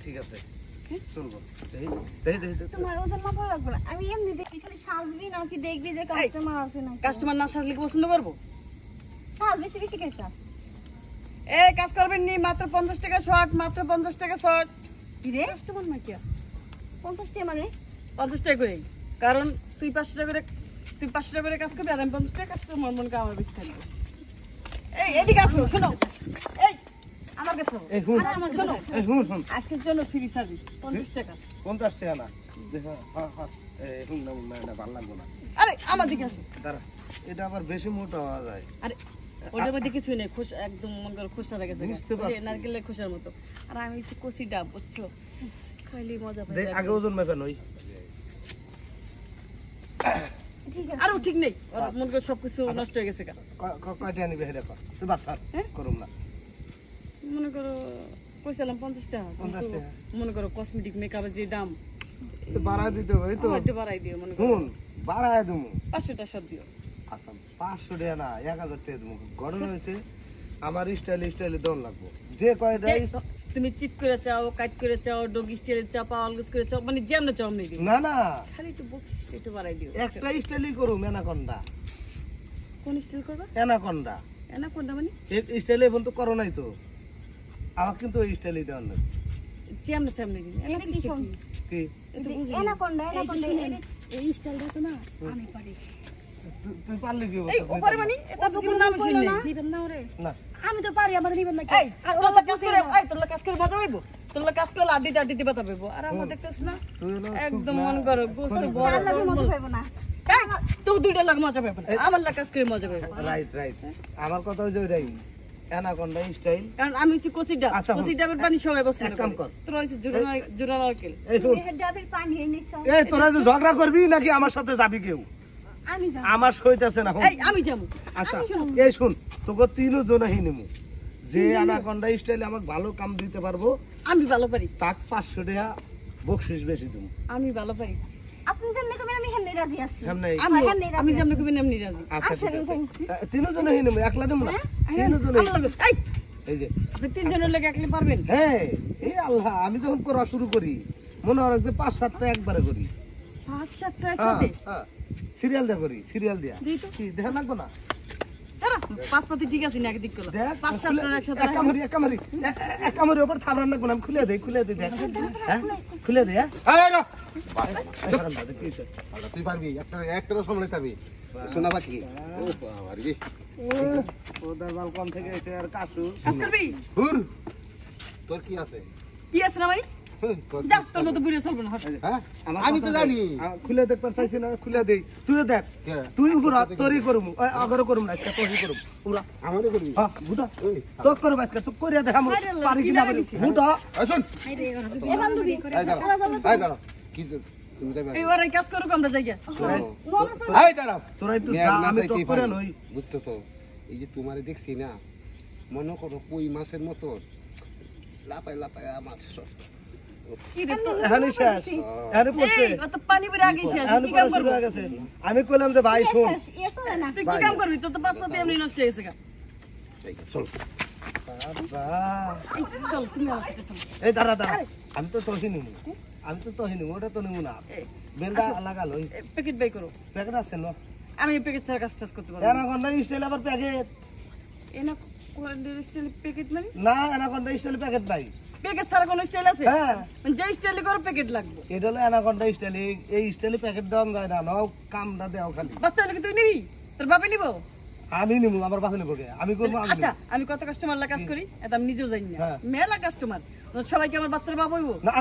ঠিক আছে চলবো তোমার ওজন মাপা লাগবে না আমি এমনি দেখি খালি সাজবি নাকি দেখবি যে কাস্টমার আছে না কাস্টমার না সাজলে পছন্দ করবো সাজ বেশি বেশি কে সাজ এই কাজ করবেন নি মাত্র 50 টাকা শর্ট মাত্র 50 টাকা শর্ট কি রে কাস্টমার না কি 50 টাকা মানে 50 টাকা করে কারণ তুই 500 টাকা করে কাজ করবি আর আমি 50 টাকা কাজ করব মন কা আমার বেশি থাকবে এই এদিকে আসো শোনো এই আমার কাছে এই হুন শোনো এই হুন আজকের জন্য ফ্রি সার্ভিস 50 টাকা 50 টাকা না হ্যাঁ এই হুন না ভালো লাগবে না আরে আমার দিকে আসো দাঁড়া এটা আবার বেশি মোটা হওয়া যায় আরে ওটার মধ্যে কিছুই নেই খুশ একদম মন করে খুশা লাগে বুঝতে পারছি। নারকেলের খুশার মতো আর আমি হচ্ছে কচি ডাব বুঝছো খাইলে মজা পাই দেখ আগে ওজন মেপে নই ঠিক আছে আরো ঠিক নেই ওর মন করে সবকিছু নষ্ট হয়ে গেছে কয়টা নিবে হে দেখো তুই বাচ্চা করুম না মনে করো কইছিলাম 50 টাকা 50 টাকা। মনে করো কসমেটিক মেকআপের যে দাম তো বাড়ায় দিতে হবে তো একটু বাড়াই দিও মনে করো হুন বাড়ায় দিমু 500 টাকা সব দিও আচ্ছা 500 টাকা না 1000 টাকা দিমু গড়ন হয়েছে আমার স্টাইলে দন লাগবো যে কয়টা তুমি চিপ করে চাও কাট করে চাও ডগি স্টাইলে চাও পাওয়ালগস করে চাও মানে যেমন চাও আমি দিই না না খালি একটু বকশিস একটু বাড়াই দিও একটা স্টাইলই করুম এনাকন্ডা কোন স্টাইল করবা এনাকন্ডা এনা কোনটা মানে এই স্টাইলে এখন তো করো নাই তো আমার কিন্তু ওই স্টাইলই দেওয়ার নাই যেমন চাও আমি দিই এনা এটা কি শোন কি এনাকোন্ডা এই স্টাইলটা তো না আমি পারি তুই পারলি কি এই ওপারে মানে এটা তো জীবন নাম শুনলে দিবেন না ওরে না আমি তো পারি আমার দিবেন না এই তোলা কাজ করে এই তোলা কাজ করে মজা হইবো তোলা কাজ করে আড্ডি বাতা পাইবো আর আমরা দেখতেছ না তুই হলো একদম মন করো গোস্ত বড় আল্লাহ বড় মতো বড়। পাইবো না এই, তো দুইটা লাখ মজা পাইবো না আমার লাখ কাজ করে মজা পাইবো রাইট আমার কথা হইছে ওইটাই এনাকন্ডা স্টাইল কারণ আমি হচ্ছে কচি ডাব আচ্ছা, কচি ডাবের পানি সবাই পছন্দ এক কাম করে কর। তোর হচ্ছে জোড়া নারকেল এই শুন এর ডাবের পানি এনেছ এই তোরা যে ঝগড়া করবি নাকি আমার সাথে যাবি কেউ আমি যাব আমার সইতাছে না এই আমি যাবো আচ্ছা এই শুন তোকে তিনও জনই নিমু যে এনাকন্ডা স্টাইলে আমাকে ভালো কাম দিতে পারবো আমি ভালো পারি তাক 500 টাকা বকশিস বেশি দিমু আমি ভালো পারি আপনি যেমনি কবে আমি হেমনে রাজি আছি সামনে আমি যেমন কবি এমনি রাজি আচ্ছা ঠিক আসেন, আছে তিনও জনই নিমু একলা নিমু না তিনও জনই আমার লাগে এই এই যে আপনি তিনজনের লেগে একলে পারবেন হ্যাঁ এই আল্লাহ আমি যখন করা শুরু করি মনে হয় যে 5-7টা একবারে করি 5-7টা একসাথে সিরিয়াল দিয়া করি সিরিয়াল দিয়া দিই তো কি দেখা লাগবো না দাঁড়া, পাঁচ পাতি ঠিক আছে না একদিক করলো দেখ 5-7টা একসাথে এক কামড়ি ওপর থামরান লাগবো না আমি খুলে দেই দেখ হ্যাঁ খুলে দেই তুই পারবি একটা সামনে যাবি শোনা বাকি ও পারবি ওদের বালকন থেকে এসে আর কাশু কাজ করবি হুর তোর কি আছে কি আছে না ভাই তোর যা তোর মতো বুড়ে চলবে না হট। হ্যাঁ আমি তো জানি খুলে দেখবার চাইছি না খুলে দেই তুই দেখ কে? তুই উপর হাত তোরই করুম আগরে করুম না আজকে তোরই করুম পুরা আমারও করবি হ্যাঁ বুটা ওই তো করব আজকে তুই করিয়া দেখা আরে আল্লাহ, পারি কি কি না লাগাই পারি দিছে? বুটা শোন এ বান্ধবী এই দাঁড়াও কি তুমি যাবে এই ওরাই কাজ করুক আমরা যাই গিয়া। এই দাঁড়াও তোরা একটু মেয়াদ না আমি তো চাইতেই করে পারি। নই বুঝতো তো এই যে তোমারে দেখছি না মনে করো কই মাছের মতো লাপাই আমার কি রে তো এখানে শেষ এখানে পড়ছে এই কত পানি বের আগে শেষ এখানে কি কাম পড়া শুরু করবি হয়ে গেছে আমি কইলাম যে ভাই শুন এ চলে না তুই কি কাম করবি তোর তো পাঁচ পাতি এমনি নষ্ট হয়ে গেছে গা। চল এই, চল তুমি আমার সাথে চলো এই দাঁড়া আমি তো তোহি নিমু ওটা তো নিমু না এই, বেলটা লাগালো ওই এই প্যাকেট বাই করো প্যাকেট আছে না আমি এই প্যাকেট ছাড়া কাজ টাজ করতে পারবো না। এনাকন্ডা স্টাইল আবার প্যাকেট এনা কোন স্টাইল প্যাকেট মানে না এনাকন্ডা স্টাইল প্যাকেট নাই প্যাকেট ছাড়া কোন স্টাইল আছে হ্যাঁ মানে যে স্টাইলে করো প্যাকেট লাগবে এটা হলো এনাকন্ডা স্টাইল এই স্টাইলে প্যাকেট দেওয়া যায় না নাও কামটা দেও খালি বাচ্চা হলে কি তুই নিবি তোর বাপে নিবো আমি নিমু আমার বাপে নিবো কে আমি করবো আমি আচ্ছা আমি কত কাস্টমার কাজ করি এটা আমি নিজেও জানি না হ্যাঁ। মেলা কাস্টমার সবাইকে আমার বাচ্চার বাপ হইবো না